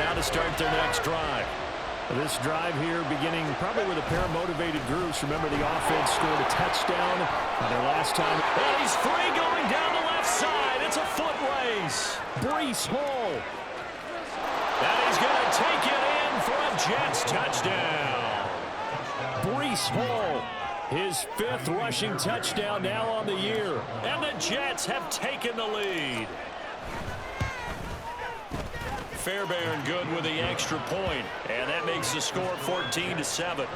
now to start their next drive. This drive here beginning probably with a pair of motivated groups. Remember, the offense scored a touchdown their last time. And he's free going down the left side. It's a foot race. Breece Hall. And he's going to take it in for a Jets touchdown. Breece Hall, his 5th rushing touchdown now on the year. And the Jets have taken the lead. Fairbairn good with the extra point, and that makes the score 14-7.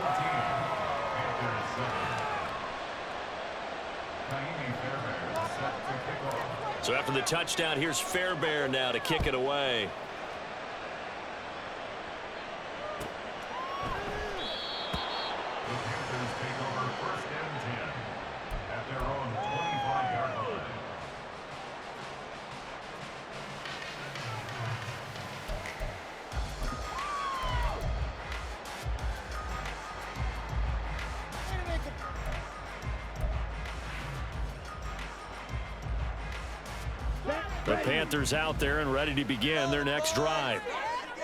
So after the touchdown, here's Fairbairn now to kick it away. The Panthers out there and ready to begin their next drive.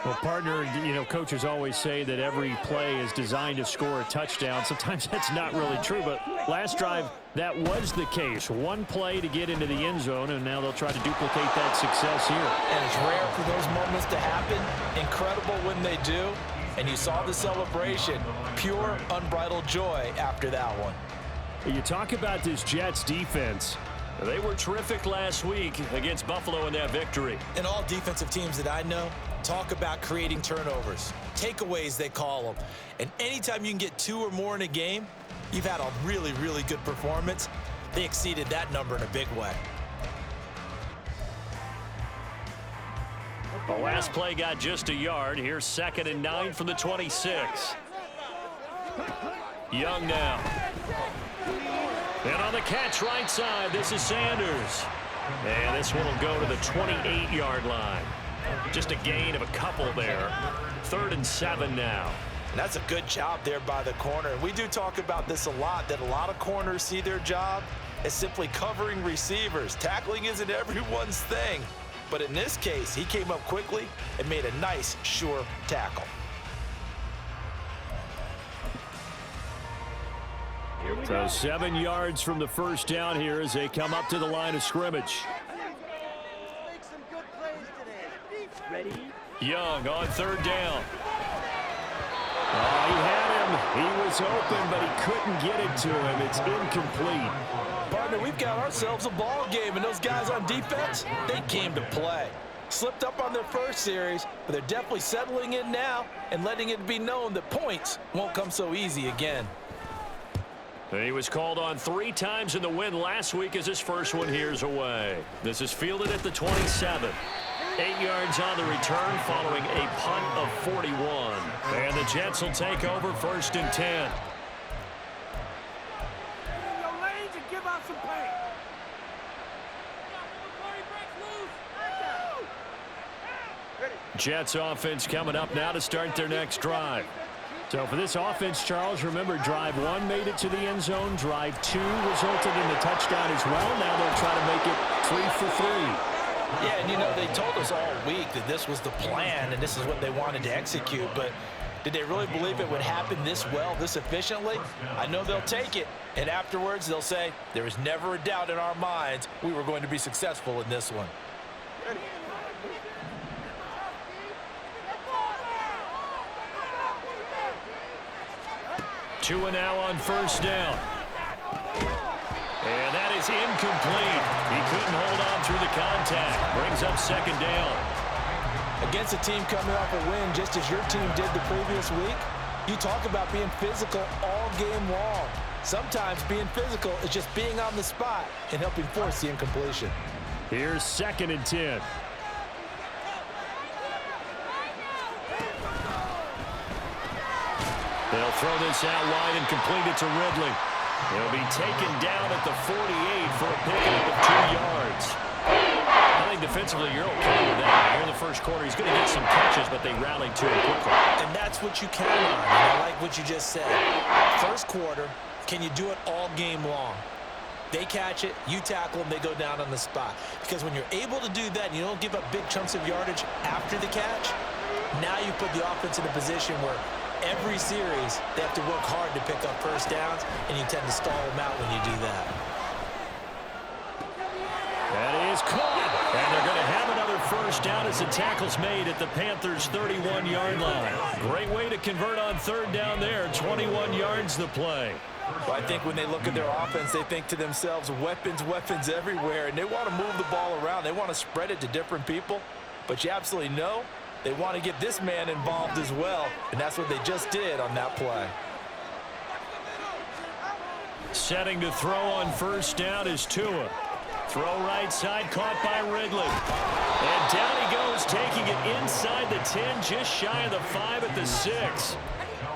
Well, partner, coaches always say that every play is designed to score a touchdown. Sometimes that's not really true, but last drive, that was the case. One play to get into the end zone, and now they'll try to duplicate that success here. And it's rare for those moments to happen. Incredible when they do. And you saw the celebration. Pure, unbridled joy after that one. You talk about this Jets defense. They were terrific last week against Buffalo in that victory. And all defensive teams that I know talk about creating turnovers. Takeaways, they call them. And anytime you can get 2 or more in a game, you've had a really, really good performance. They exceeded that number in a big way. The last play got just a yard. Here's 2nd and 9 from the 26. Young now. And on the catch right side, this is Sanders. And this one will go to the 28-yard line. Just a gain of a couple there. 3rd and 7 now. And that's a good job there by the corner. And we do talk about this a lot, that a lot of corners see their job as simply covering receivers. Tackling isn't everyone's thing. But in this case, he came up quickly and made a nice, sure tackle. So 7 yards from the first down here as they come up to the line of scrimmage. Young on 3rd down. Oh, he had him. He was open, but he couldn't get it to him. It's incomplete. Partner, we've got ourselves a ball game, and those guys on defense, they came to play. Slipped up on their first series, but they're definitely settling in now and letting it be known that points won't come so easy again. And he was called on 3 times in the win last week as his first one here's away. This is fielded at the 27. 8 yards on the return following a punt of 41. And the Jets will take over 1st and 10. Jets offense coming up now to start their next drive. So for this offense, Charles, remember, drive 1 made it to the end zone. Drive 2 resulted in the touchdown as well. Now they'll try to make it 3 for 3. Yeah, and they told us all week that this was the plan and this is what they wanted to execute. But did they really believe it would happen this well, this efficiently? I know they'll take it. And afterwards, they'll say, there was never a doubt in our minds we were going to be successful in this one. 2 now on 1st down. And that is incomplete. He couldn't hold on through the contact. Brings up 2nd down. Against a team coming off a win just as your team did the previous week, you talk about being physical all game long. Sometimes being physical is just being on the spot and helping force the incompletion. Here's 2nd and 10. They'll throw this out wide and complete it to Ridley. He'll be taken down at the 48 for a pickup of 2 yards. I think defensively you're okay with that. Here in the first quarter, he's going to get some catches, but they rallied to him quickly. And that's what you count on. And I like what you just said. First quarter, can you do it all game long? They catch it, you tackle them, they go down on the spot. Because when you're able to do that and you don't give up big chunks of yardage after the catch, Now you put the offense in a position where every series they have to work hard to pick up first downs, and you tend to stall them out when you do that. That is caught. And they're going to have another first down as the tackle's made at the Panthers' 31-yard line. Great way to convert on third down there. 21 yards the play. Well, I think when they look at their offense, they think to themselves, weapons, weapons everywhere, and they want to move the ball around. They want to spread it to different people, but you absolutely know they want to get this man involved as well, and that's what they just did on that play. Setting to throw on first down is Tua. Throw right side, caught by Ridley. And down he goes, taking it inside the 10, just shy of the 5 at the 6.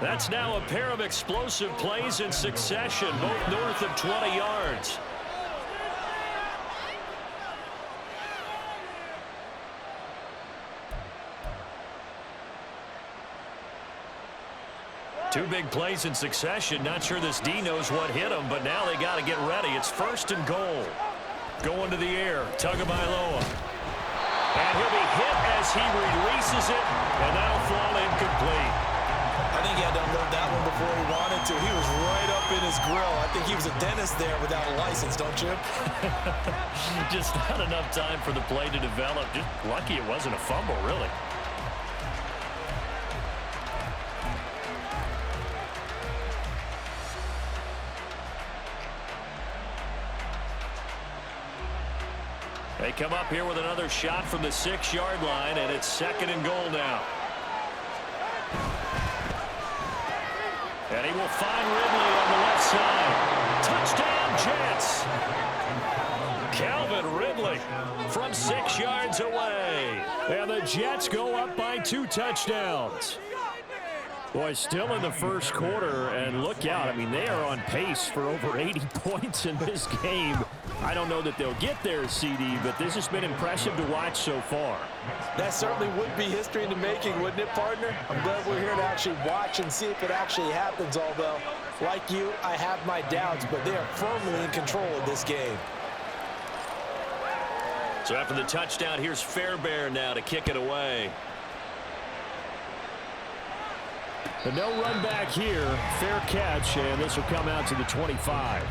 That's now a pair of explosive plays in succession, both north of 20 yards. Two big plays in succession. Not sure this D knows what hit him, but now they got to get ready. It's first and goal. Going to the air, Tagovailoa. And he'll be hit as he releases it, and that'll fall incomplete. I think he had to unload that one before he wanted to. He was right up in his grill. I think he was a dentist there without a license, don't you? Just not enough time for the play to develop. Just lucky it wasn't a fumble, really. They come up here with another shot from the 6-yard line, and it's second and goal now. And he will find Ridley on the left side. Touchdown, Jets. Calvin Ridley from 6 yards away. And the Jets go up by 2 touchdowns. Boy, still in the first quarter, and look out. I mean, they are on pace for over 80 points in this game. I don't know that they'll get there, CD, but this has been impressive to watch so far. That certainly would be history in the making, wouldn't it, partner? I'm glad we're here to actually watch and see if it actually happens, although, like you, I have my doubts, but they are firmly in control of this game. So after the touchdown, here's Fairbairn now to kick it away. But no run back here. Fair catch, and this will come out to the 25.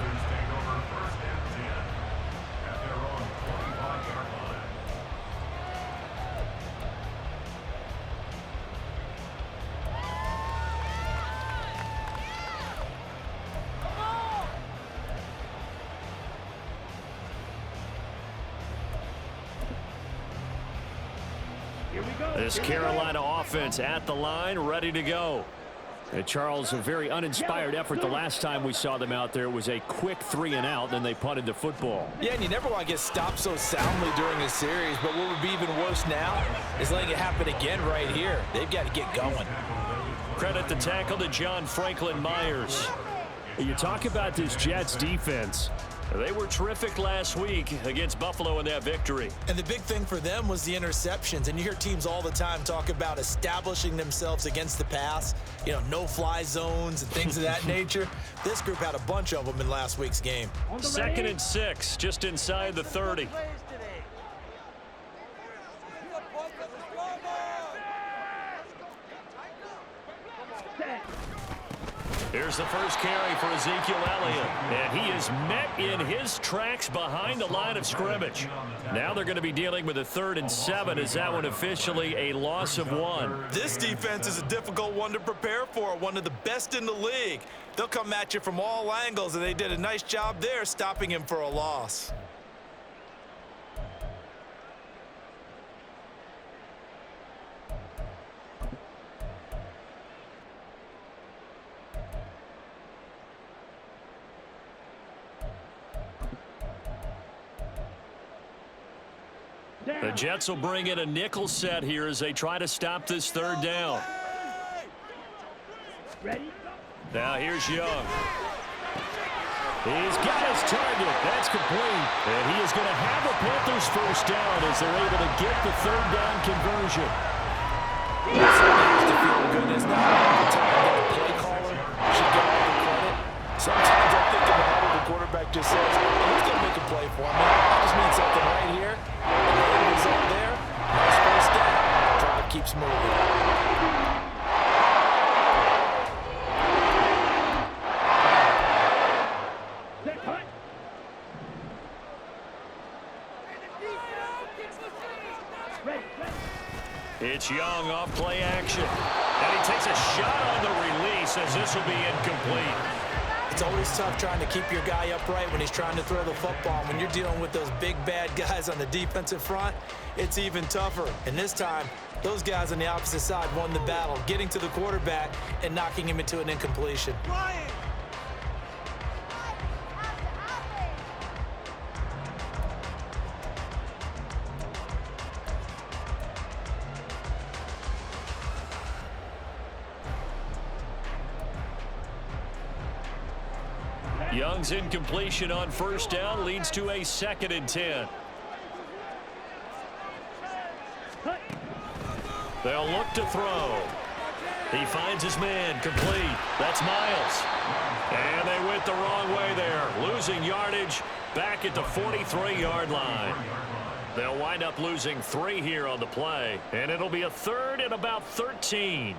This Carolina offense at the line, ready to go. And Charles, a very uninspired effort the last time we saw them out there. It was a quick 3-and-out, then they punted the football. Yeah, and you never want to get stopped so soundly during a series, but what would be even worse now is letting it happen again right here. They've got to get going. Credit the tackle to John Franklin Myers. You talk about this Jets defense. They were terrific last week against Buffalo in that victory. And the big thing for them was the interceptions. And you hear teams all the time talk about establishing themselves against the pass, you know, no-fly zones and things of that nature. This group had a bunch of them in last week's game. 2nd and 6, just inside the 30. Here's the first carry for Ezekiel Elliott. And he is met in his tracks behind the line of scrimmage. Now they're going to be dealing with a 3rd and 7. Is that one officially a loss of 1? This defense is a difficult one to prepare for, one of the best in the league. They'll come at you from all angles, and they did a nice job there stopping him for a loss. The Jets will bring in a nickel set here as they try to stop this 3rd down. Now here's Young. He's got his target. That's complete. And he is going to have the Panthers first down as they're able to get the 3rd down conversion. That's to feel good is not all the time that the play caller should get all the credit. Sometimes I think about it, the quarterback just says, who's going to make a play for me? I just need something right here. And the end result there, nice first down. Drive keeps moving. It's Young off play action. And he takes a shot on the release as this will be incomplete. It's always tough trying to keep your guy upright when he's trying to throw the football. When you're dealing with those big, bad guys on the defensive front, it's even tougher. And this time, those guys on the opposite side won the battle, getting to the quarterback and knocking him into an incompletion. Young's incompletion on first down leads to a 2nd and 10. They'll look to throw. He finds his man complete. That's Miles. And they went the wrong way there, losing yardage back at the 43-yard line. They'll wind up losing 3 here on the play, and it'll be a 3rd and about 13.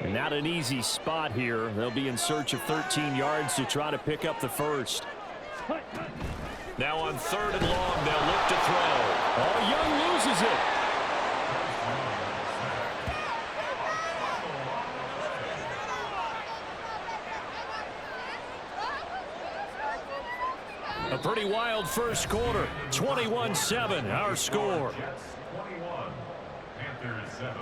And not an easy spot here. They'll be in search of 13 yards to try to pick up the first. Now on 3rd and long, they'll look to throw. Oh, Young loses it. A pretty wild first quarter. 21-7, our score. 21, Panthers 7.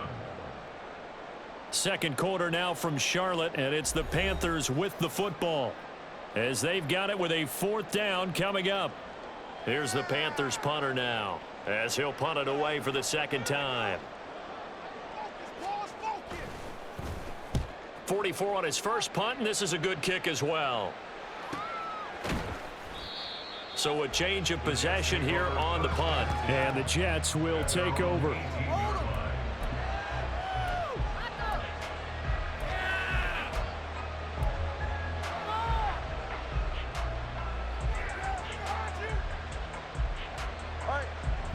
Second quarter now from Charlotte, and it's the Panthers with the football as they've got it with a 4th down coming up. Here's the Panthers punter now as he'll punt it away for the 2nd time. 44 on his first punt, and this is a good kick as well. So a change of possession here on the punt. And the Jets will take over.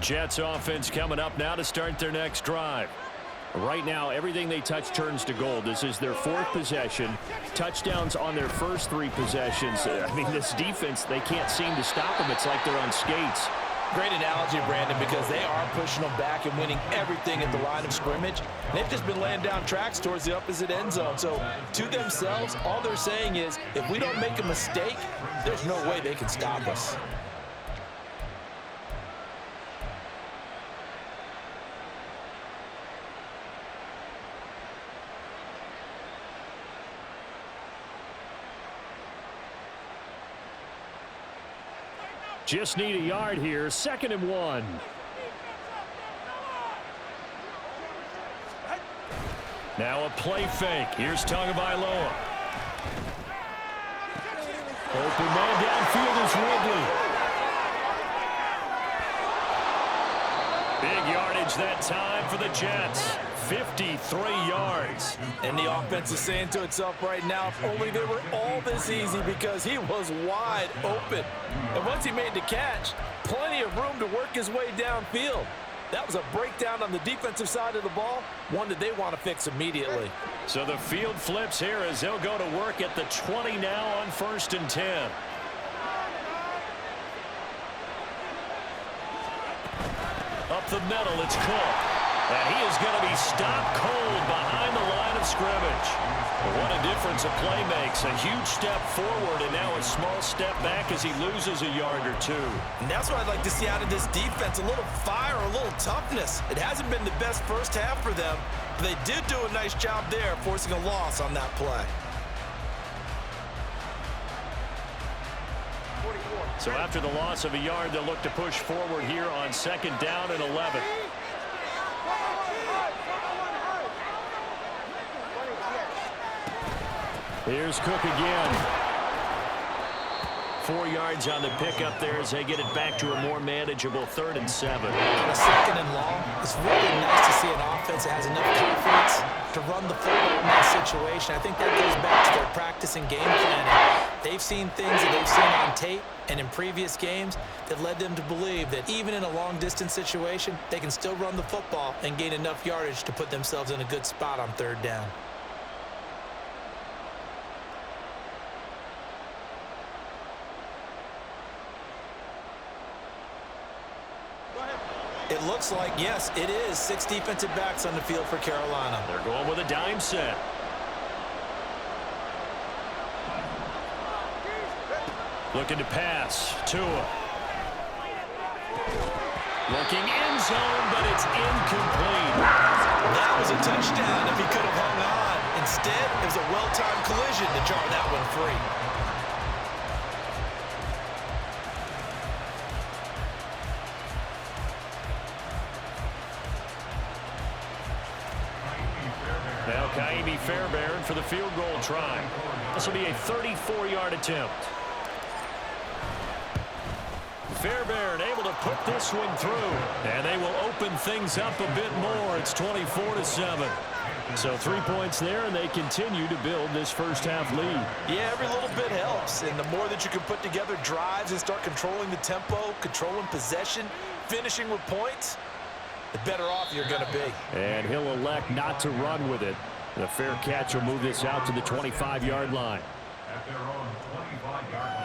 Jets offense coming up now to start their next drive. Right now, everything they touch turns to gold. This is their 4th possession. Touchdowns on their first 3 possessions. I mean, this defense, they can't seem to stop them. It's like they're on skates. Great analogy, Brandon, because they are pushing them back and winning everything at the line of scrimmage. They've just been laying down tracks towards the opposite end zone. So to themselves, all they're saying is, if we don't make a mistake, there's no way they can stop us. Just need a yard here. 2nd and 1. Now a play fake. Here's Tagovailoa. Open man downfield is Ridley. Big yardage that time for the Jets. 53 yards. And the offense is saying to itself right now, if only they were all this easy, because he was wide open. And once he made the catch, plenty of room to work his way downfield. That was a breakdown on the defensive side of the ball, one that they want to fix immediately. So the field flips here as they'll go to work at the 20 now on 1st and 10. Up the middle, it's Cook. And he is going to be stopped cold behind the line of scrimmage. What a difference a play makes. A huge step forward and now a small step back as he loses a yard or 2. And that's what I'd like to see out of this defense, a little fire, a little toughness. It hasn't been the best first half for them, but they did do a nice job there, forcing a loss on that play. So after the loss of a yard, they'll look to push forward here on 2nd down and 11. Here's Cook again. 4 yards on the pickup there as they get it back to a more manageable 3rd and 7. On a 2nd and long, it's really nice to see an offense that has enough confidence to run the football in that situation. I think that goes back to their practice and game planning. They've seen things that they've seen on tape and in previous games that led them to believe that even in a long-distance situation, they can still run the football and gain enough yardage to put themselves in a good spot on third down. It looks like, yes, it is 6 defensive backs on the field for Carolina. They're going with a dime set. Looking to pass. Tua. Looking end zone, but it's incomplete. That was a touchdown if he could have hung on. Instead, it was a well-timed collision to jar that one free. Now Kaimi Fairbairn for the field goal try. This will be a 34-yard attempt. Fairbairn able to put this one through. And they will open things up a bit more. It's 24-7. So 3 points there, and they continue to build this first half lead. Yeah, every little bit helps. And the more that you can put together drives and start controlling the tempo, controlling possession, finishing with points, the better off you're going to be. And he'll elect not to run with it. The fair catch will move this out to the 25-yard line. At their own 25-yard line.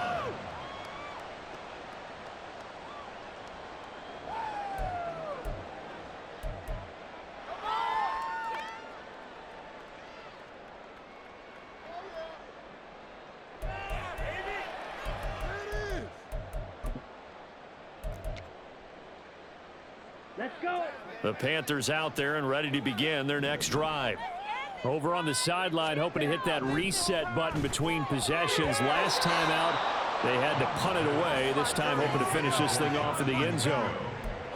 The Panthers out there and ready to begin their next drive. Over on the sideline, hoping to hit that reset button between possessions. Last time out, they had to punt it away. This time, hoping to finish this thing off in the end zone.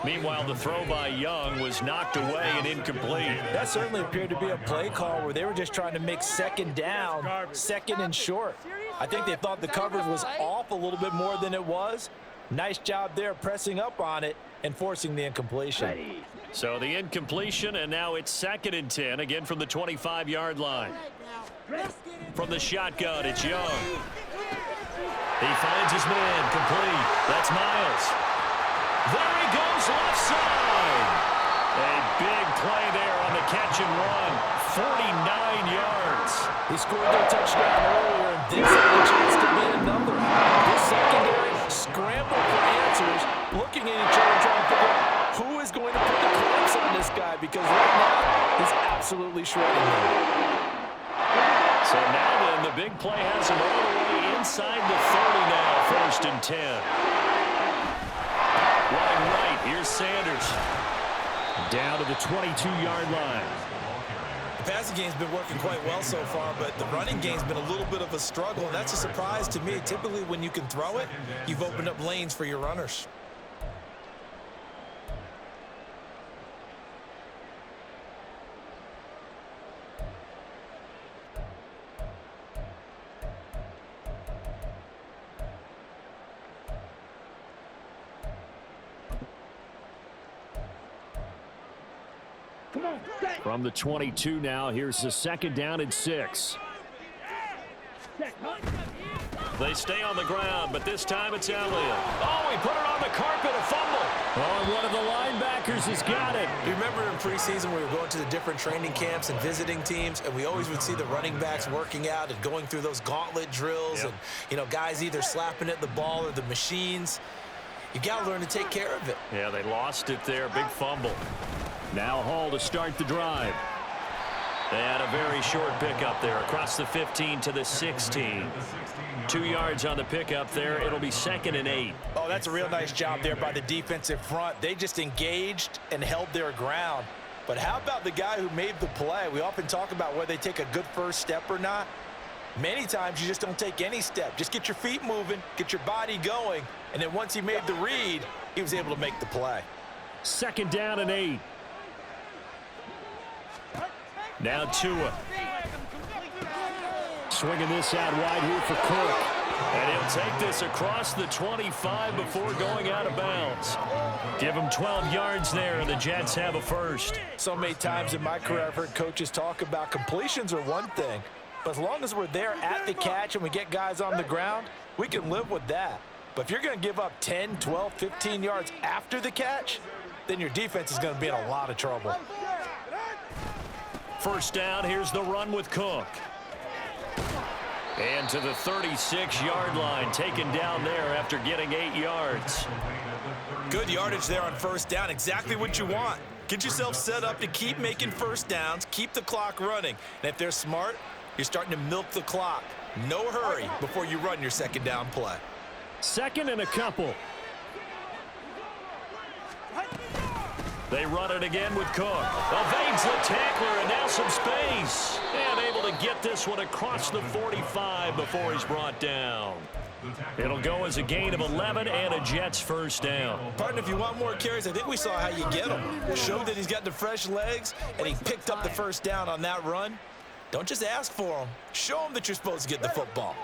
Meanwhile, the throw by Young was knocked away and incomplete. That certainly appeared to be a play call where they were just trying to make second down, second and short. I think they thought the coverage was off a little bit more than it was. Nice job there pressing up on it and forcing the incompletion. So the incompletion, and now it's 2nd and 10, again from the 25-yard line. From the shotgun, it's Young. He finds his man, complete. That's Miles. There he goes, left side. A big play there on the catch and run. 49 yards. He scored their touchdown earlier, and this had a chance to be another. This secondary scrambled for answers, looking at each other, trying to figure out who is going to put the clamps on this guy, because right now he's absolutely shredding him. So now then, the big play has him all the way inside the 30 now, 1st and 10. Running right, here's Sanders. Down to the 22-yard line. The passing game's been working quite well so far, but the running game's been a little bit of a struggle, and that's a surprise to me. Typically, when you can throw it, you've opened up lanes for your runners. From the 22 now, here's the 2nd down and 6. They stay on the ground, but this time it's Elliott. Oh, he put it on the carpet, a fumble. Oh, and one of the linebackers has got it. You remember in preseason we were going to the different training camps and visiting teams, and we always would see the running backs working out and going through those gauntlet drills, and, you know, guys either slapping at the ball or the machines. You got to learn to take care of it. Yeah, they lost it there. Big fumble. Now Hall to start the drive. And a very short pickup there across the 15 to the 16. 2 yards on the pickup there. It'll be 2nd and 8. Oh, that's a real nice job there by the defensive front. They just engaged and held their ground. But how about the guy who made the play? We often talk about whether they take a good first step or not. Many times you just don't take any step. Just get your feet moving, get your body going, and then once he made the read, he was able to make the play. 2nd down and 8. Now Tua. Swinging this out wide here for Cook. And he'll take this across the 25 before going out of bounds. Give them 12 yards there, and the Jets have a first. So many times in my career, I've heard coaches talk about completions are one thing, but as long as we're there at the catch and we get guys on the ground, we can live with that. But if you're going to give up 10, 12, 15 yards after the catch, then your defense is going to be in a lot of trouble. First down, here's the run with Cook. And to the 36-yard line, taken down there after getting 8 yards. Good yardage there on first down, exactly what you want. Get yourself set up to keep making first downs, keep the clock running. And if they're smart, you're starting to milk the clock. No hurry before you run your second down play. Second and a couple. They run it again with Cook. Evades the tackler, and now some space. And able to get this one across the 45 before he's brought down. It'll go as a gain of 11 and a Jets first down. Partner, if you want more carries, I think we saw how you get him. Showed that he's got the fresh legs, and he picked up the first down on that run. Don't just ask for him. Show him that you're supposed to get the football.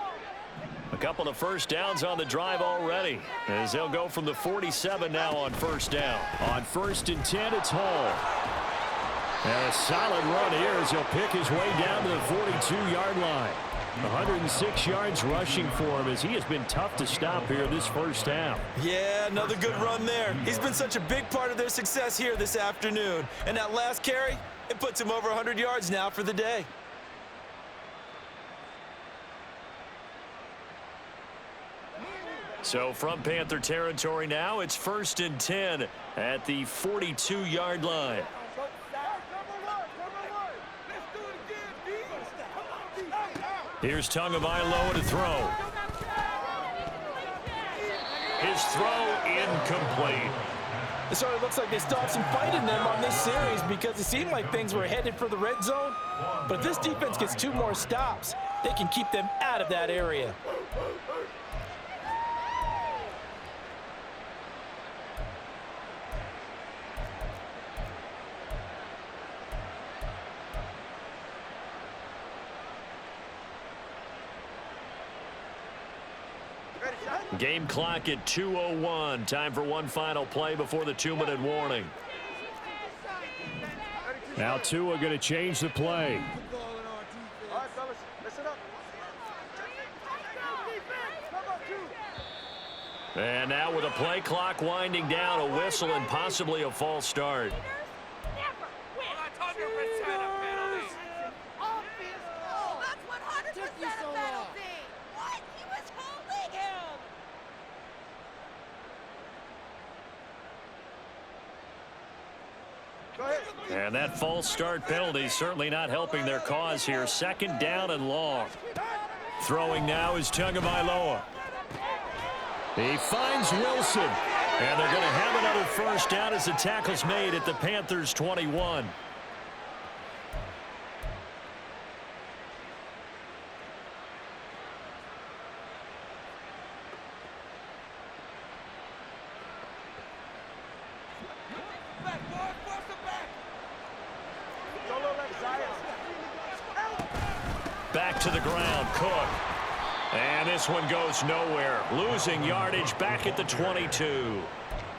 A couple of first downs on the drive already, as they'll go from the 47 now on first down. On first and 10, it's Hall. And a solid run here as he'll pick his way down to the 42-yard line. 106 yards rushing for him as he has been tough to stop here this first half. Yeah, another good run there. He's been such a big part of their success here this afternoon. And that last carry, it puts him over 100 yards now for the day. So from Panther territory now, it's first and 10 at the 42-yard line. Here's Tagovailoa to throw. His throw incomplete. It sort of looks like they still have some fight in them on this series because it seemed like things were headed for the red zone. But if this defense gets 2 more stops, they can keep them out of that area. Game clock at 2:01. Time for one final play before the 2-minute warning. Now Tua going to change the play. And now with a play clock winding down, a whistle and possibly a false start. And that false start penalty certainly not helping their cause here. Second down and long. Throwing now is Tagovailoa. He finds Wilson. And they're going to have another first down as the tackle's made at the Panthers' 21. Back to the ground, Cook. And this one goes nowhere. Losing yardage back at the 22.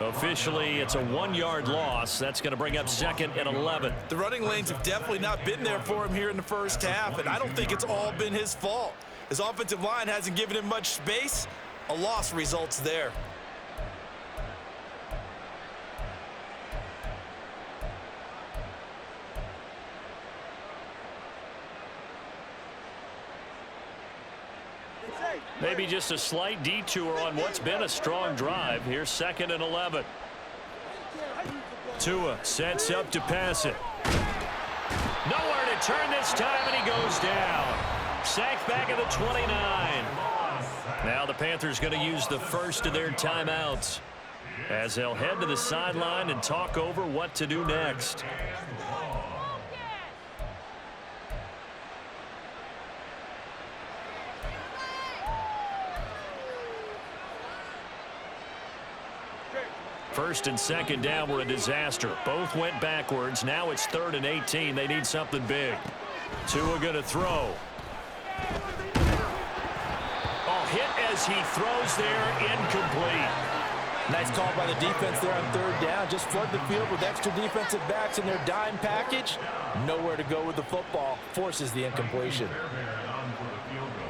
Officially, it's a 1-yard loss. That's going to bring up second and 11. The running lanes have definitely not been there for him here in the first half, and I don't think it's all been his fault. His offensive line hasn't given him much space. A loss results there. Maybe just a slight detour on what's been a strong drive. Here's second and 11. Tua sets up to pass it. Nowhere to turn this time, and he goes down. Sacked back at the 29. Now the Panthers going to use the first of their timeouts as they'll head to the sideline and talk over what to do next. First and second down were a disaster. Both went backwards. Now it's 3rd and 18. They need something big. Tua going to throw. Oh, hit as goes. He throws there, incomplete. Nice call by the defense there on third down. Just flood the field with extra defensive backs in their dime package. Nowhere to go with the football. Forces the incompletion. On for the field goal.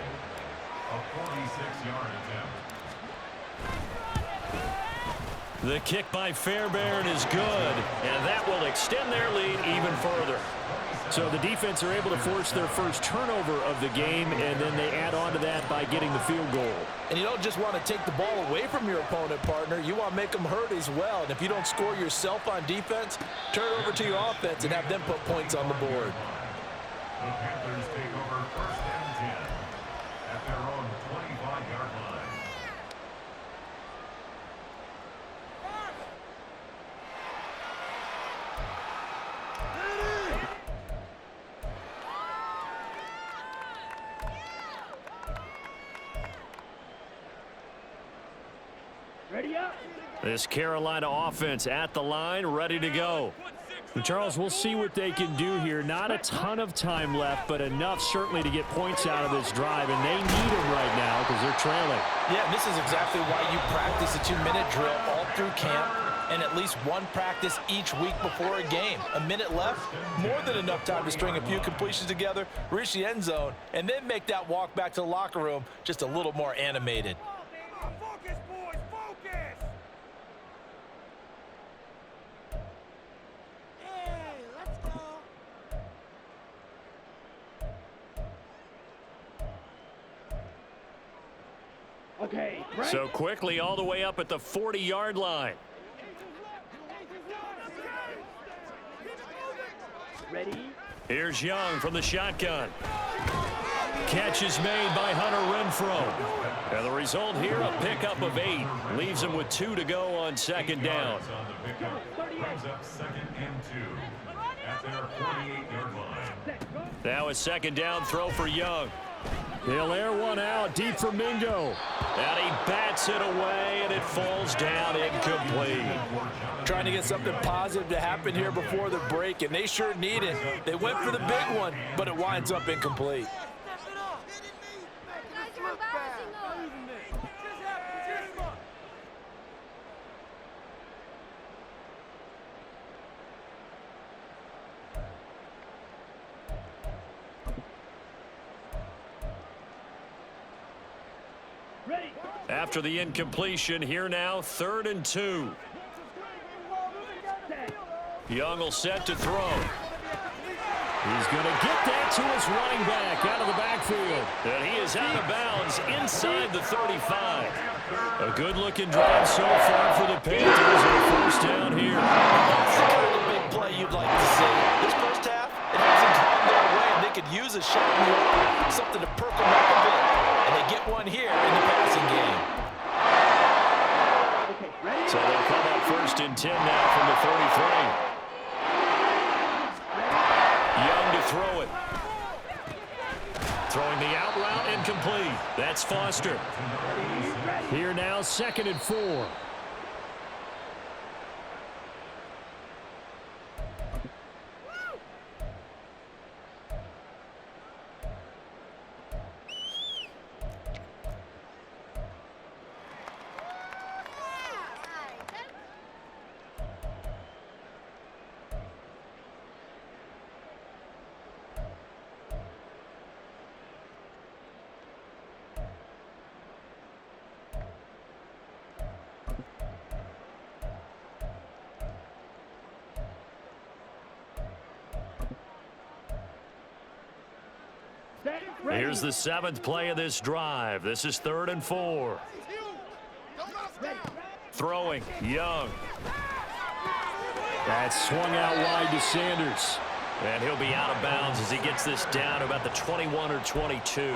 A 46-yard attempt. The kick by Fairbairn is good, and that will extend their lead even further. So the defense are able to force their first turnover of the game, and then they add on to that by getting the field goal. And you don't just want to take the ball away from your opponent, partner. You want to make them hurt as well. And if you don't score yourself on defense, turn it over to your offense and have them put points on the board. The Panthers take over first and 10 at their own 25-yard line. This Carolina offense at the line, ready to go. And Charles, we'll see what they can do here. Not a ton of time left, but enough certainly to get points out of this drive, and they need them right now because they're trailing. Yeah, and this is exactly why you practice a 2-minute drill all through camp and at least one practice each week before a game. A minute left, more than enough time to string a few completions together, reach the end zone, and then make that walk back to the locker room just a little more animated. Focus, boys, focus! Hey, let's go! Okay, right. So quickly all the way up at the 40-yard line. Ready? Here's Young from the shotgun. Catch is made by Hunter Renfrow. And the result here, a pickup of 8. Leaves him with 2 to go on second down. On the pickup, brings up second and 2 at their 48-yard line. Now a second down throw for Young. He'll air one out deep for Mingo. And he bats it away, and it falls down incomplete. Trying to get something positive to happen here before the break, and they sure need it. They went for the big one, but it winds up incomplete. After the incompletion, here now, 3rd and 2. Young will set to throw. He's going to get that to his running back out of the backfield. And he is out of bounds inside the 35. A good-looking drive so far for the Panthers, and a first down here. That's the kind of big play you'd like to see. This first half, it hasn't gone their way, and they could use a shot in the open, something to perk them up a bit. And they get one here in the passing game. So they'll come up 1st and 10 now from the 33. Young to throw it. Throwing the out route, incomplete. That's Foster. Here now, 2nd and 4. Here's the 7th play of this drive. This is 3rd and 4. Throwing, Young. That's swung out wide to Sanders. And he'll be out of bounds as he gets this down to about the 21 or 22.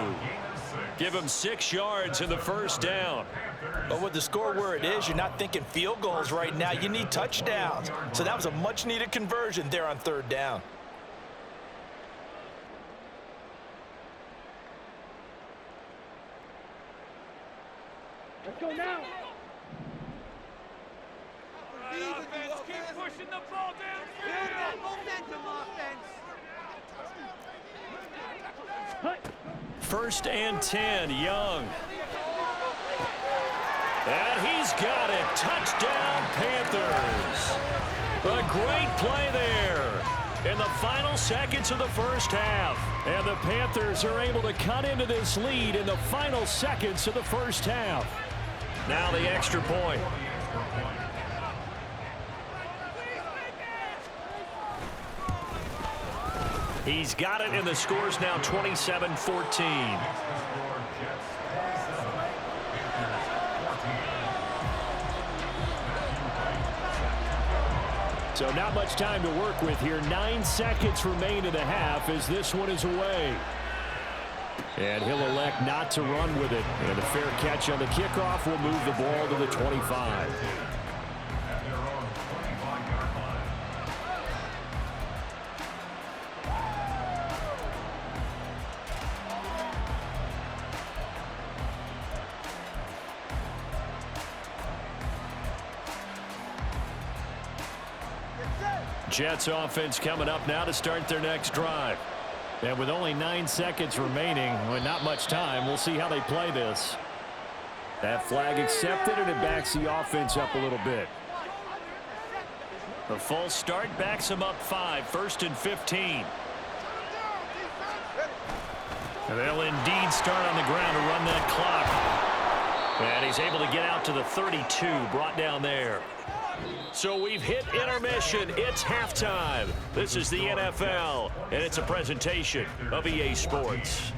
Give him 6 yards in the first down. But with the score where it is, you're not thinking field goals right now. You need touchdowns. So that was a much-needed conversion there on 3rd down. Let's go now. Offense, keep pushing the ball downfield. Momentum offense. 1st and 10, Young. And he's got it. Touchdown, Panthers. A great play there in the final seconds of the first half. And the Panthers are able to cut into this lead in the final seconds of the first half. Now the extra point. He's got it, and the score's now 27-14. So not much time to work with here. 9 seconds remain in the half as this one is away. And he'll elect not to run with it. And a fair catch on the kickoff will move the ball to the 25. Jets offense coming up now to start their next drive. And with only 9 seconds remaining, with not much time, we'll see how they play this. That flag accepted, and it backs the offense up a little bit. The false start backs him up 5, 1st and 15. And they'll indeed start on the ground to run that clock. And he's able to get out to the 32, brought down there. So we've hit intermission. It's halftime. This is the NFL, and it's a presentation of EA Sports.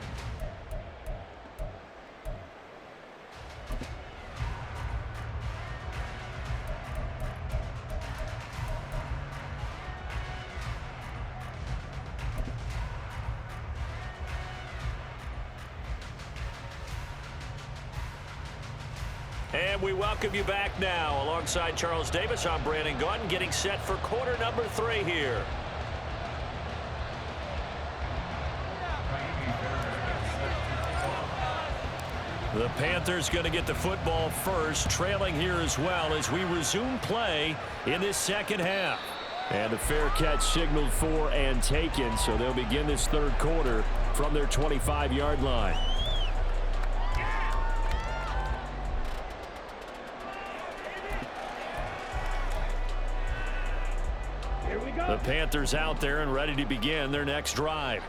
And we welcome you back now. Alongside Charles Davis, I'm Brandon Gaudin, getting set for quarter number 3 here. The Panthers going to get the football first, trailing here as well as we resume play in this second half. And a fair catch signaled for and taken, so they'll begin this third quarter from their 25-yard line. The Panthers out there and ready to begin their next drive.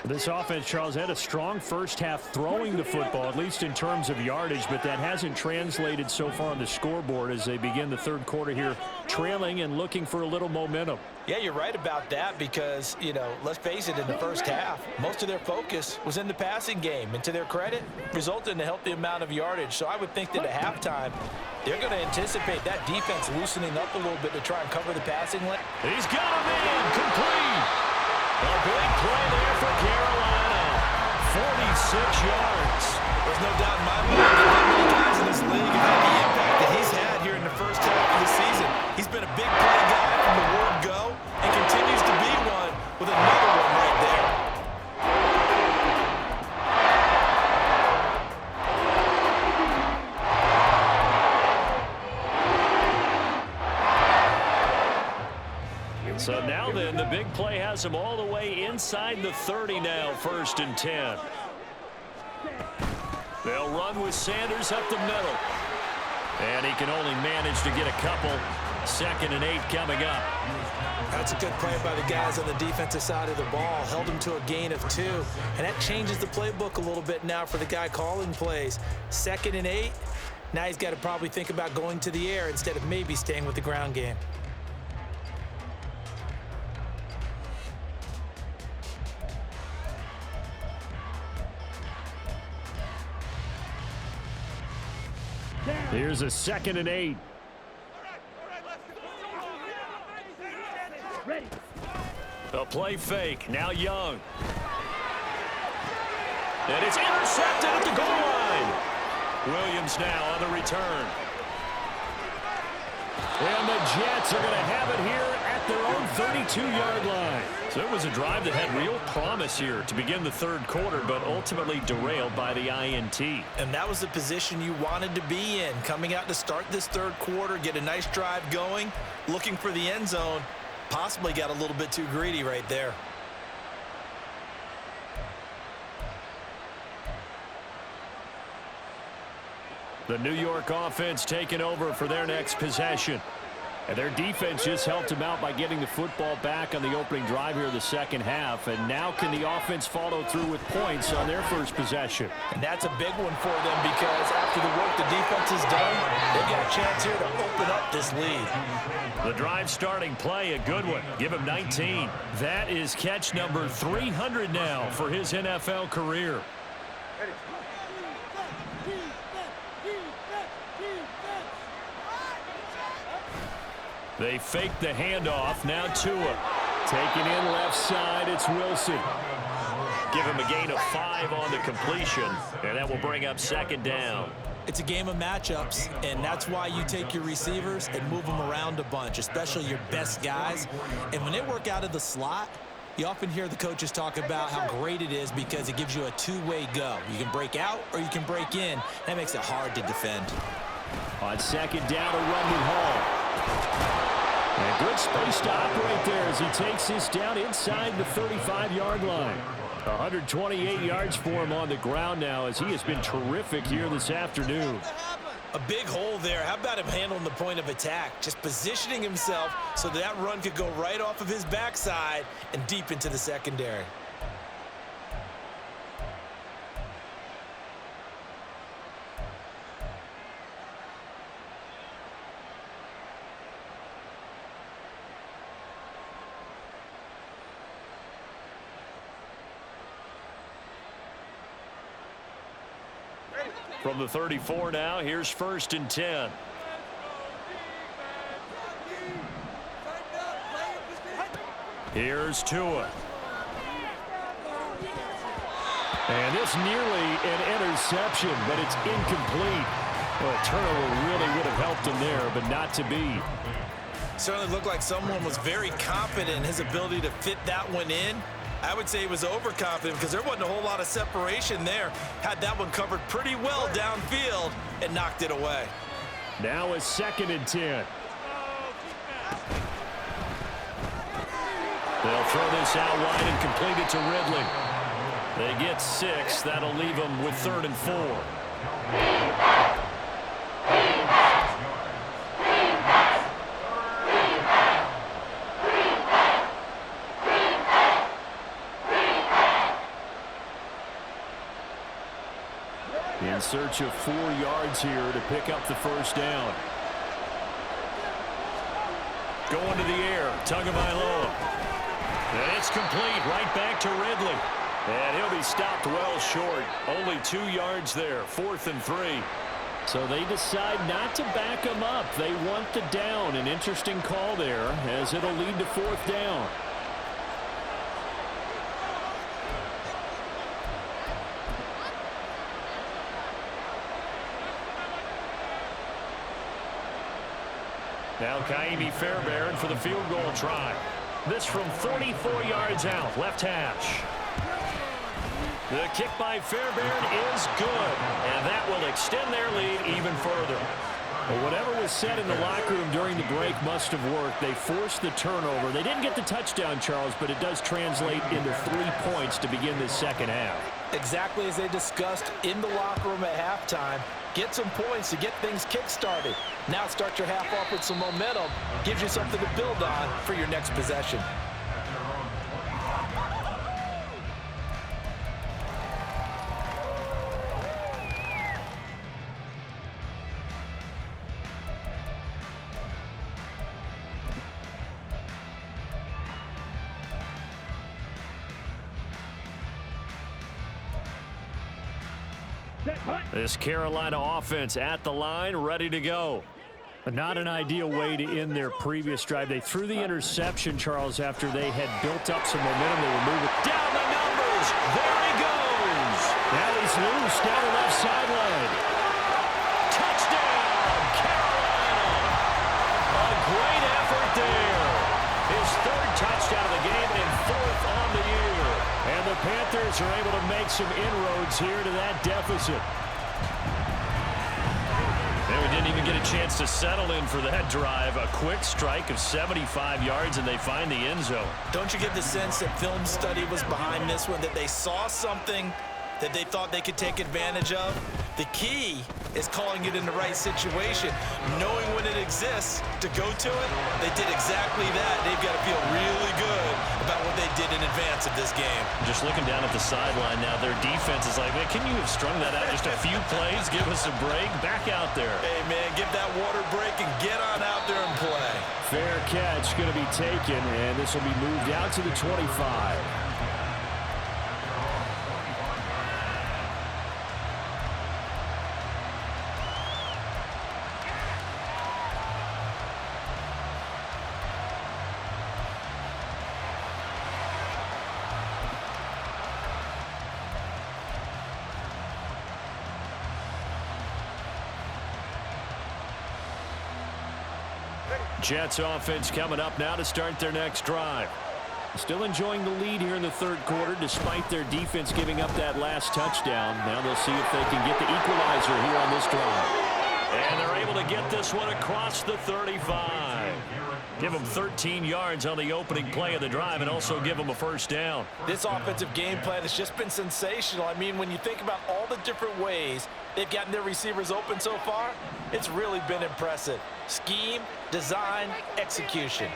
This offense, Charles, had a strong first half throwing the football, at least in terms of yardage, but that hasn't translated so far on the scoreboard as they begin the third quarter here, trailing and looking for a little momentum. Yeah, you're right about that because, you know, let's face it, in the first half, most of their focus was in the passing game. And to their credit, resulted in a healthy amount of yardage. So I would think that at halftime, they're going to anticipate that defense loosening up a little bit to try and cover the passing lane. He's got him in, complete. A big play there for Carolina. 46 yards. There's no doubt in my mind that not many guys in this league have had the impact that he's had here in the first half of the season. He's been a big play guy from the word go and continues to be one with another one right there. So now then, the big play has him all the way inside the 30 now, 1st and 10. They'll run with Sanders up the middle. And he can only manage to get a couple. 2nd and 8 coming up. That's a good play by the guys on the defensive side of the ball. Held him to a gain of 2. And that changes the playbook a little bit now for the guy calling plays. 2nd and 8. Now he's got to probably think about going to the air instead of maybe staying with the ground game. Here's a 2nd and 8. Ready. A play fake. Now Young. And it's intercepted at the goal line. Williams now on the return. And the Jets are going to have it here at their own 32-yard line. So it was a drive that had real promise here to begin the third quarter, but ultimately derailed by the INT. And that was the position you wanted to be in. Coming out to start this third quarter, get a nice drive going, looking for the end zone. Possibly got a little bit too greedy right there. The New York offense taking over for their next possession. And their defense just helped them out by getting the football back on the opening drive here in the second half. And now can the offense follow through with points on their first possession? And that's a big one for them because after the work the defense has done, they've got a chance here to open up this lead. The drive starting play, a good one. Give him 19. That is catch number 300 now for his NFL career. They fake the handoff. Now Tua. Taking in left side, it's Wilson. Give him a gain of 5 on the completion, and that will bring up second down. It's a game of matchups, and that's why you take your receivers and move them around a bunch, especially your best guys. And when they work out of the slot, you often hear the coaches talk about how great it is because it gives you a two-way go. You can break out or you can break in. That makes it hard to defend. On second down, a run with Hall. And good space to operate there as he takes this down inside the 35-yard line. 128 yards for him on the ground now as he has been terrific here this afternoon. A big hole there. How about him handling the point of attack? Just positioning himself so that run could go right off of his backside and deep into the secondary. From the 34 now, here's 1st and 10. Here's Tua. And this nearly an interception, but it's incomplete. Well, a turnover really would have helped him there, but not to be. Certainly looked like someone was very confident in his ability to fit that one in. I would say he was overconfident because there wasn't a whole lot of separation there. Had that one covered pretty well downfield and knocked it away. Now a 2nd and 10. They'll throw this out wide and complete it to Ridley. They get 6. That'll leave them with 3rd and 4. In search of 4 yards here to pick up the first down. Going to the air, Tagovailoa. And it's complete, right back to Ridley. And he'll be stopped well short. Only 2 yards there, 4th and 3. So they decide not to back him up. They want the down. An interesting call there as it'll lead to 4th down. Now Kaimi Fairbairn for the field goal try. This from 44 yards out, left hash. The kick by Fairbairn is good, and that will extend their lead even further. Well, whatever was said in the locker room during the break must have worked. They forced the turnover. They didn't get the touchdown, Charles, but it does translate into 3 points to begin this second half. Exactly as they discussed in the locker room at halftime. Get some points to get things kick-started. Now start your half off with some momentum. Gives you something to build on for your next possession. This Carolina offense at the line, ready to go. But not an ideal way to end their previous drive. They threw the interception, Charles, after they had built up some momentum. They were moving down the numbers. There he goes. Now he's loose down the left sideline. Touchdown, Carolina. A great effort there. His 3rd touchdown of the game and 4th on the year. And the Panthers are able to make some inroads here to that deficit. And we didn't even get a chance to settle in for that drive. A quick strike of 75 yards, and they find the end zone. Don't you get the sense that film study was behind this one, that they saw something that they thought they could take advantage of? The key is calling it in the right situation. Knowing when it exists to go to it, they did exactly that. They've got to feel really good about what they did in advance of this game. Just looking down at the sideline now, their defense is like, man, can you have strung that out just a few plays? Give us a break. Back out there. Hey, man, give that water break and get on out there and play. Fair catch going to be taken, and this will be moved out to the 25. Jets offense coming up now to start their next drive. Still enjoying the lead here in the third quarter despite their defense giving up that last touchdown. Now they'll see if they can get the equalizer here on this drive. And they're able to get this one across the 35. Give them 13 yards on the opening play of the drive and also give them a first down. This offensive game plan has just been sensational. I mean, when you think about all the different ways they've gotten their receivers open so far, it's really been impressive. Scheme, design, execution.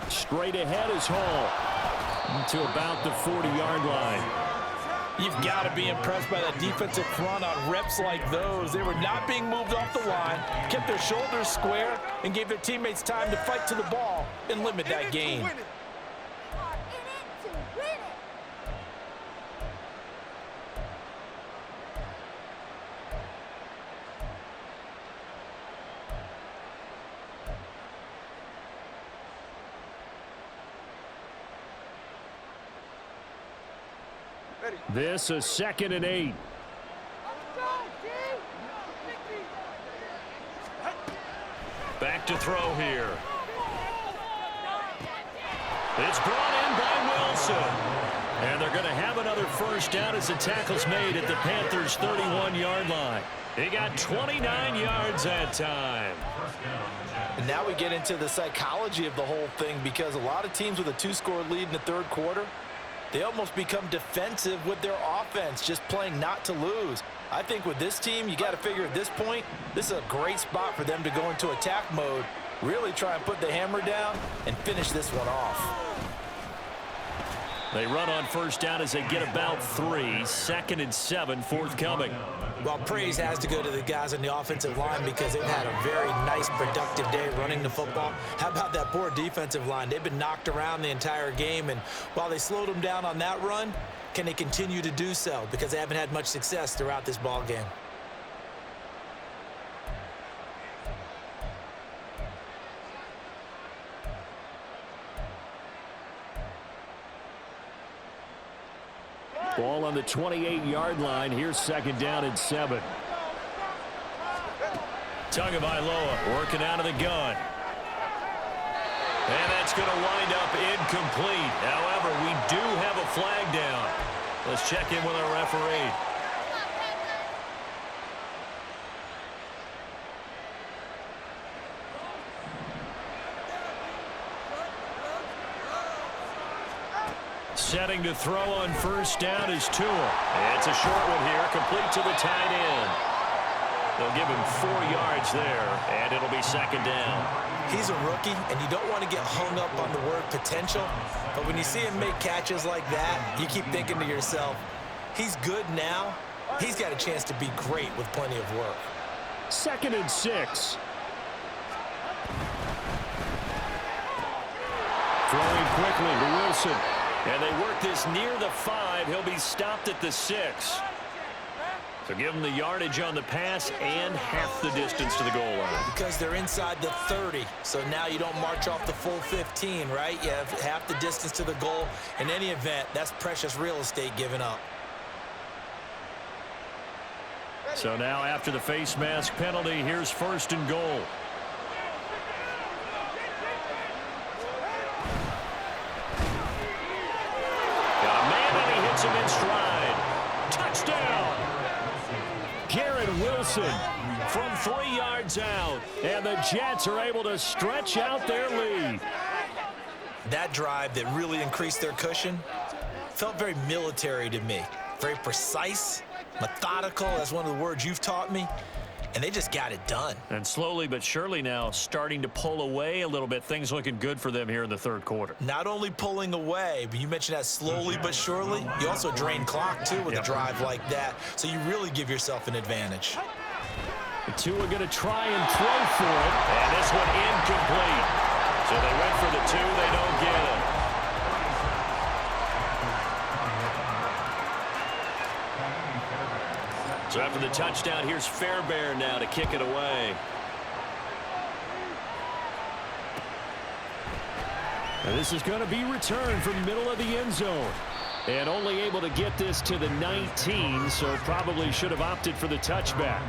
Straight ahead is Hall to about the 40-yard line. You've got to be impressed by that defensive front on reps like those. They were not being moved off the line, kept their shoulders square, and gave their teammates time to fight to the ball and limit that gain. This is 2nd and 8. Back to throw here. It's brought in by Wilson. And they're going to have another first down as the tackle's made at the Panthers' 31-yard line. He got 29 yards that time. And now we get into the psychology of the whole thing, because a lot of teams with a 2-score lead in the third quarter, they almost become defensive with their offense, just playing not to lose. I think with this team, you got to figure at this point, this is a great spot for them to go into attack mode, really try and put the hammer down and finish this one off. They run on first down as they get about 3. 2nd and 7 forthcoming. Well, praise has to go to the guys on the offensive line because they've had a very nice, productive day running the football. How about that poor defensive line? They've been knocked around the entire game, and while they slowed them down on that run, can they continue to do so? Because they haven't had much success throughout this ball game. Ball on the 28-yard line. Here's 2nd down and 7. Tagovailoa working out of the gun. And that's going to wind up incomplete. However, we do have a flag down. Let's check in with our referee. Setting to throw on first down is Tua. It's a short one here, complete to the tight end. They'll give him 4 yards there, and it'll be 2nd down. He's a rookie, and you don't want to get hung up on the word potential, but when you see him make catches like that, you keep thinking to yourself, he's good now. He's got a chance to be great with plenty of work. 2nd and 6. Throwing quickly to Wilson. And they work this near the 5. He'll be stopped at the 6. So give them the yardage on the pass and half the distance to the goal line. Because they're inside the 30, so now you don't march off the full 15, right? You have half the distance to the goal. In any event, that's precious real estate given up. So now after the face mask penalty, here's 1st and goal. Got a man, and he hits him in stride. Touchdown! Garrett Wilson From 3 yards out. and the Jets are able to stretch out their lead. That drive that really increased their cushion felt very military to me. Very precise, Methodical, that's one of the words you've taught me. And they just got it done. And slowly but surely now starting to pull away a little bit. Things looking good for them here in the third quarter. Not only pulling away, but you mentioned that slowly but surely. You also drain clock, too, with a drive like that. So you really give yourself an advantage. The two are going to try and throw for it. And this one incomplete. So they went for the 2. They don't get it. So after the touchdown, here's Fairbairn now to kick it away. And this is going to be returned from middle of the end zone. And only able to get this to the 19, so probably should have opted for the touchback.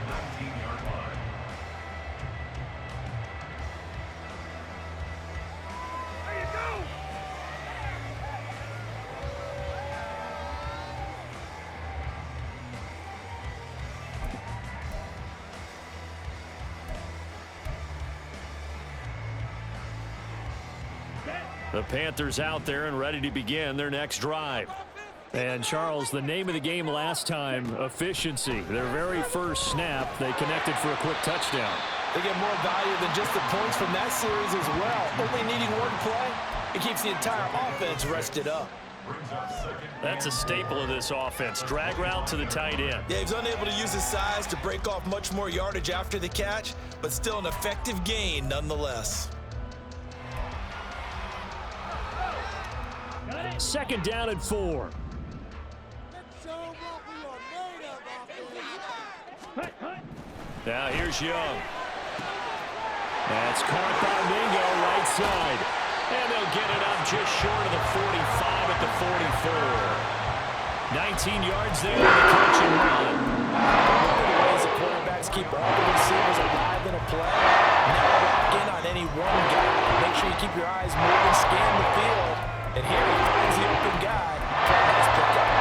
The Panthers out there and ready to begin their next drive. And, Charles, the name of the game last time, efficiency. Their very first snap, they connected for a quick touchdown. They get more value than just the points from that series as well. Only needing one play, it keeps the entire offense rested up. That's a staple of this offense. Drag route to the tight end. Yeah, he's unable to use his size to break off much more yardage after the catch, but still an effective gain nonetheless. Second down and 4. Now here's Young. That's caught by Mingo right side. And they'll get it up just short of the 45 at the 44. 19 yards there on the catch and run. One of the ways the quarterbacks keep all the receivers alive in a play, never lock in on any one guy. Make sure you keep your eyes moving, scan the field. And here he finds the open guy. Nice pickup.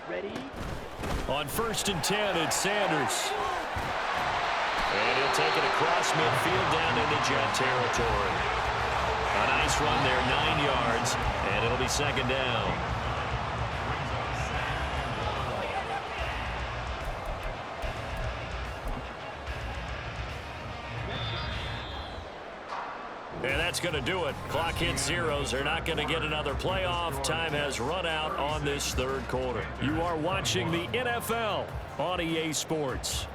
Ready? On 1st and 10, it's Sanders. And he'll take it across midfield down into Jet territory. A nice run there, 9 yards, and it'll be second down. And that's going to do it. Clock hits zeros. They're not going to get another playoff. Time has run out on this third quarter. You are watching the NFL on EA Sports.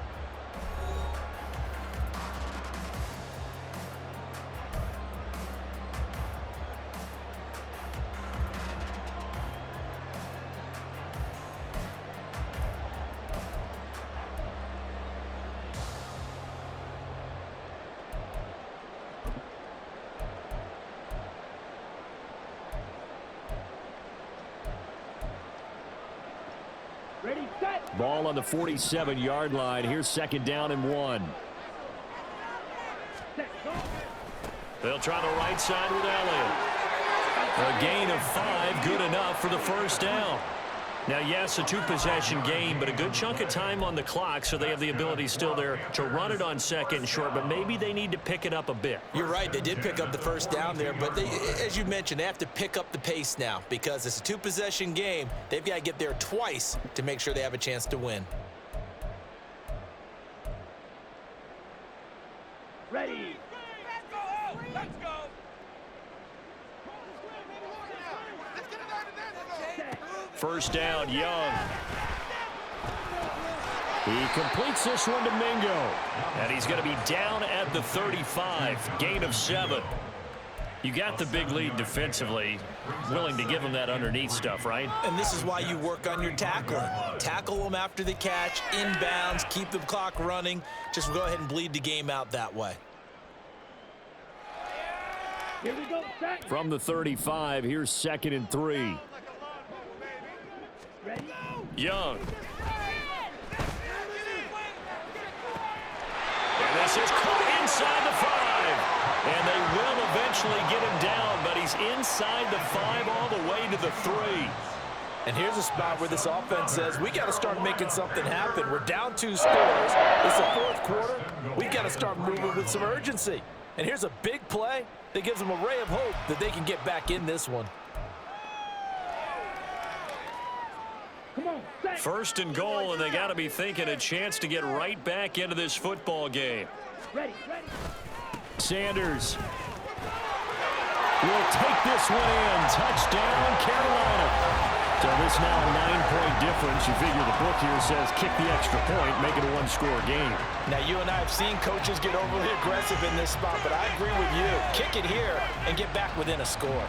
Ready, set. Ball on the 47-yard line. Here's second down and 1. Set, go. They'll try the right side with Elliott. A gain of 5, good enough for the first down. Now, yes, a 2-possession game, but a good chunk of time on the clock, so they have the ability still there to run it on second and short, but maybe they need to pick it up a bit. You're right, they did pick up the first down there, but they, as you mentioned, they have to pick up the pace now because it's a 2-possession game. They've got to get there twice to make sure they have a chance to win. Ready. Let's go. First down, Young. He completes this one to Mingo. And he's going to be down at the 35, gain of 7. You got the big lead defensively, willing to give them that underneath stuff, right? And this is why you work on your tackling. Tackle them after the catch, inbounds, keep the clock running. Just go ahead and bleed the game out that way. Here we go, set. From the 35, here's second and 3. Ready? Young. And this is caught inside the 5. And they will eventually get him down, but he's inside the 5 all the way to the 3. And here's a spot where this offense says, we got to start making something happen. We're down 2 scores. It's the fourth quarter. We got to start moving with some urgency. And here's a big play that gives them a ray of hope that they can get back in this one. Come on, set. First and goal, and they got to be thinking a chance to get right back into this football game. Ready, ready. Sanders will take this one in. Touchdown, Carolina. So this now a 9-point difference. You figure the book here says kick the extra point, make it a 1-score game. Now, you and I have seen coaches get overly aggressive in this spot, but I agree with you. Kick it here and get back within a score.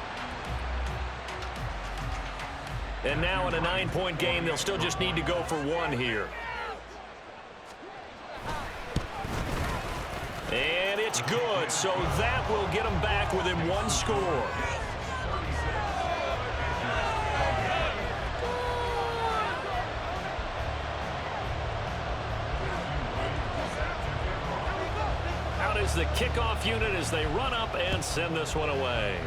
And now in a 9-point game, they'll still just need to go for 1 here. And it's good, so that will get them back within 1 score. Out is the kickoff unit as they run up and send this one away.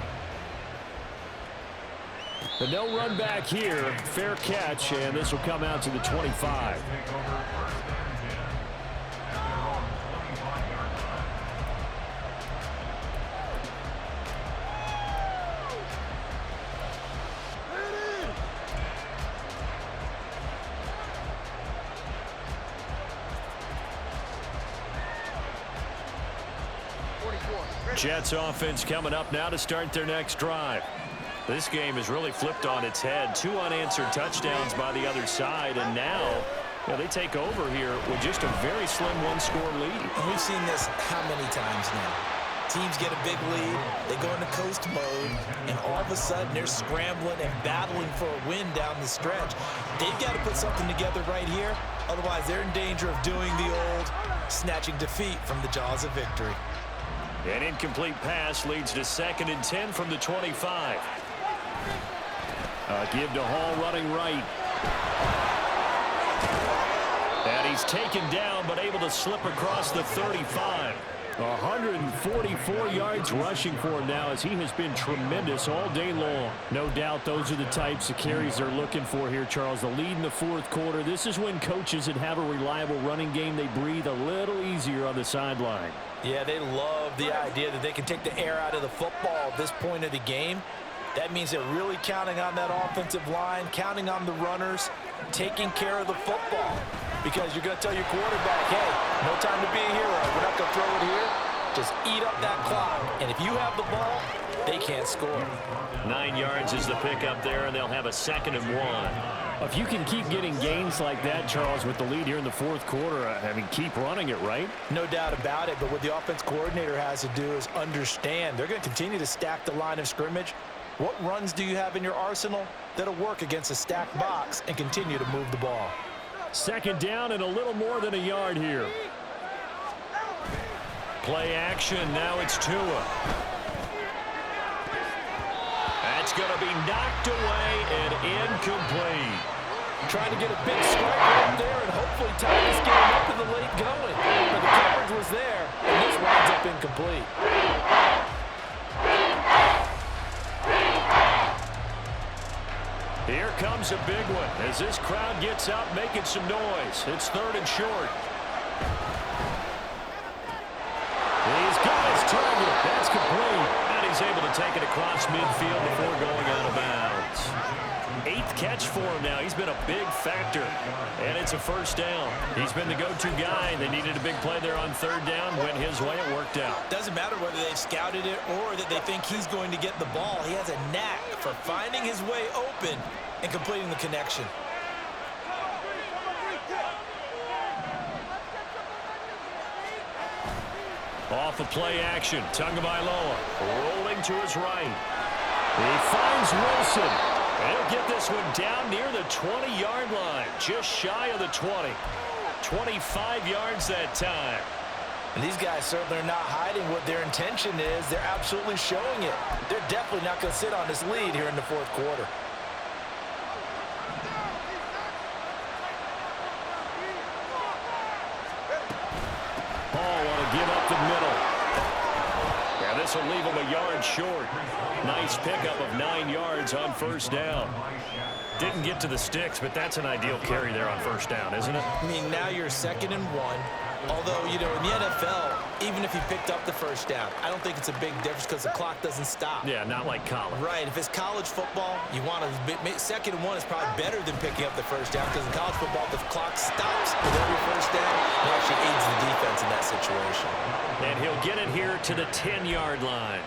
But no run back here. Fair catch, and this will come out to the 25. Jets offense coming up now to start their next drive. This game has really flipped on its head. 2 unanswered touchdowns by the other side, and now they take over here with just a very slim 1-score lead. And we've seen this how many times now? Teams get a big lead, they go into coast mode, and all of a sudden they're scrambling and battling for a win down the stretch. They've got to put something together right here, otherwise they're in danger of doing the old snatching defeat from the jaws of victory. An incomplete pass leads to 2nd and 10 from the 25. Give to Hall running right. And he's taken down but able to slip across the 35. 144 yards rushing for him now as he has been tremendous all day long. No doubt those are the types of carries they're looking for here, Charles. The lead in the fourth quarter. This is when coaches that have a reliable running game, they breathe a little easier on the sideline. Yeah, they love the idea that they can take the air out of the football at this point of the game. That means they're really counting on that offensive line, counting on the runners, taking care of the football. Because you're going to tell your quarterback, hey, no time to be a hero. We're not going to throw it here. Just eat up that clock. And if you have the ball, they can't score. 9 yards is the pickup there, and they'll have a 2nd and 1. If you can keep getting gains like that, Charles, with the lead here in the fourth quarter, I mean, keep running it, right? No doubt about it, but what the offense coordinator has to do is understand they're going to continue to stack the line of scrimmage. What runs do you have in your arsenal that'll work against a stacked box and continue to move the ball? 2nd down and a little more than a yard here. Play action, now it's Tua. That's going to be knocked away and incomplete. Trying to get a big strike right there and hopefully tie this game up in the late going. But the coverage was there, and this winds up incomplete. Here comes a big one as this crowd gets out making some noise. It's 3rd and short. He's got his target. That's complete. And he's able to take it across midfield before going out of bounds. 8th catch for him now. He's been a big factor. And it's a 1st down. He's been the go-to guy. They needed a big play there on 3rd down. Went his way. It worked out. Doesn't matter whether they've scouted it or that they think he's going to get the ball. He has a knack for finding his way open and completing the connection. Off of play action. Tagovailoa rolling to his right. He finds Wilson. And he'll get this one down near the 20-yard line. Just shy of the 20. 25 yards that time. And these guys certainly are not hiding what their intention is. They're absolutely showing it. They're definitely not going to sit on this lead here in the fourth quarter. Give up the middle. Yeah, this will leave him a yard short. Nice pickup of 9 yards on 1st down. Didn't get to the sticks, but that's an ideal carry there on first down, isn't it? I mean, now you're 2nd and 1. Although, you know, in the NFL, even if he picked up the first down, I don't think it's a big difference because the clock doesn't stop. Yeah, not like college. Right. If it's college football, you want to 2nd and 1 is probably better than picking up the first down because in college football, the clock stops with every first down. It actually aids the defense in that situation. And he'll get it here to the 10-yard line.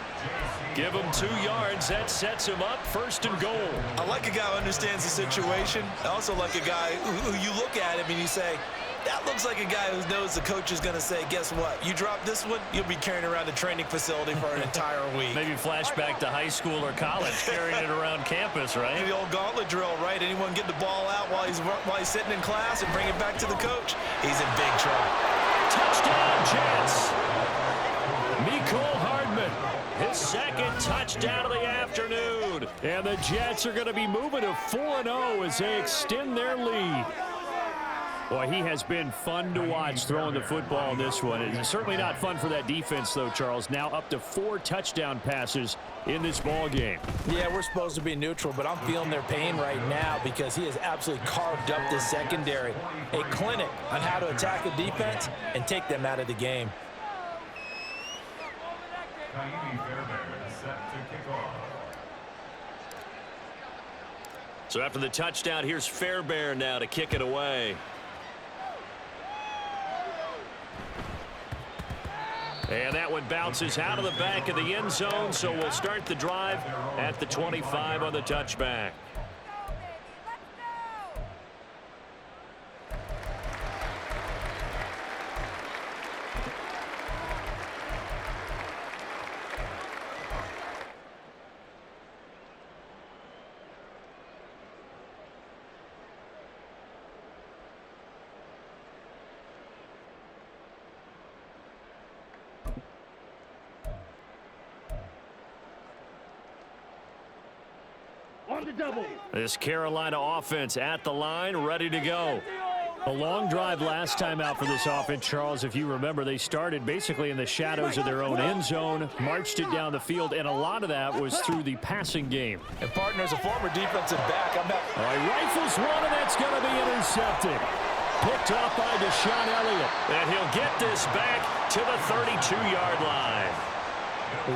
Give him 2 yards. That sets him up 1st and goal. I like a guy who understands the situation. I also like a guy who you look at him and you say, that looks like a guy who knows the coach is going to say, guess what? You drop this one, you'll be carrying around a training facility for an entire week. Maybe flashback to high school or college, carrying it around campus, right? Maybe the old gauntlet drill, right? Anyone get the ball out while he's sitting in class and bring it back to the coach? He's in big trouble. Touchdown, Jets. Mecole Hardman, his 2nd touchdown of the afternoon. And the Jets are going to be moving to 4-0 as they extend their lead. Boy, he has been fun to watch throwing the football in this one. It's certainly not fun for that defense, though, Charles. Now up to 4 touchdown passes in this ball game. Yeah, we're supposed to be neutral, but I'm feeling their pain right now because he has absolutely carved up this secondary. A clinic on how to attack a defense and take them out of the game. So after the touchdown, here's Fairbairn now to kick it away. And that one bounces out of the back of the end zone, so we'll start the drive at the 25 on the touchback. On the double. This Carolina offense at the line, ready to go. A long drive last time out for this offense, Charles. If you remember, they started basically in the shadows of their own end zone, marched it down the field, and a lot of that was through the passing game. And partner's a former defensive back. All right, rifles one, and that's going to be intercepted. Picked off by Deshaun Elliott. And he'll get this back to the 32-yard line.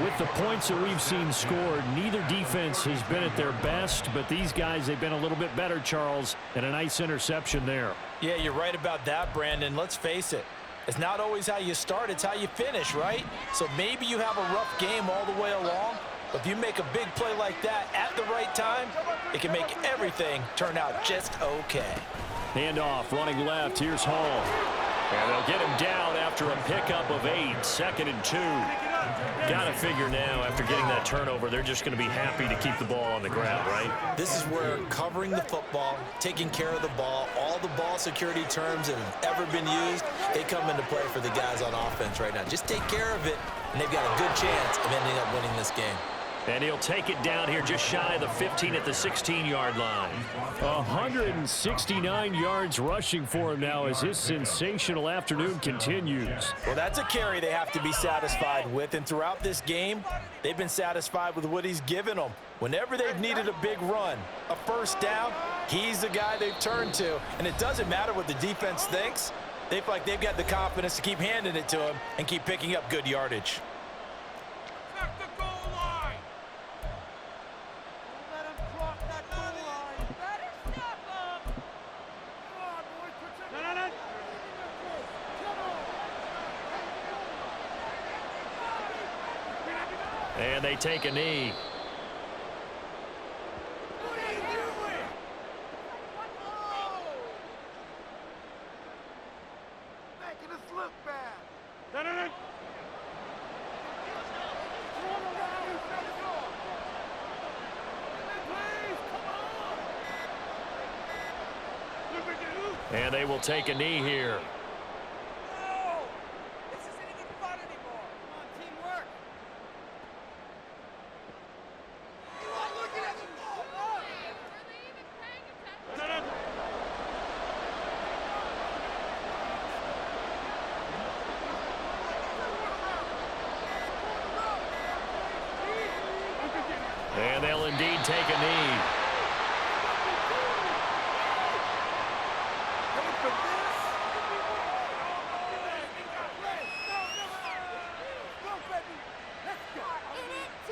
With the points that we've seen scored, neither defense has been at their best, but these guys, they've been a little bit better, Charles, and a nice interception there. Yeah, you're right about that, Brandon. Let's face it. It's not always how you start, it's how you finish, right? So maybe you have a rough game all the way along, but if you make a big play like that at the right time, it can make everything turn out just okay. Handoff, running left. Here's Hall. And they'll get him down after a pickup of 8, 2nd and 2. Got to figure now, after getting that turnover, they're just going to be happy to keep the ball on the ground, right? This is where covering the football, taking care of the ball, all the ball security terms that have ever been used, they come into play for the guys on offense right now. Just take care of it, and they've got a good chance of ending up winning this game. And he'll take it down here just shy of the 15 at the 16-yard line. 169 yards rushing for him now as his sensational afternoon continues. Well, that's a carry they have to be satisfied with, and throughout this game, they've been satisfied with what he's given them. Whenever they've needed a big run, a first down, he's the guy they've turned to. And it doesn't matter what the defense thinks. They feel like they've got the confidence to keep handing it to him and keep picking up good yardage. And they take a knee. Making us look bad. And they will take a knee here. And they'll indeed take a knee.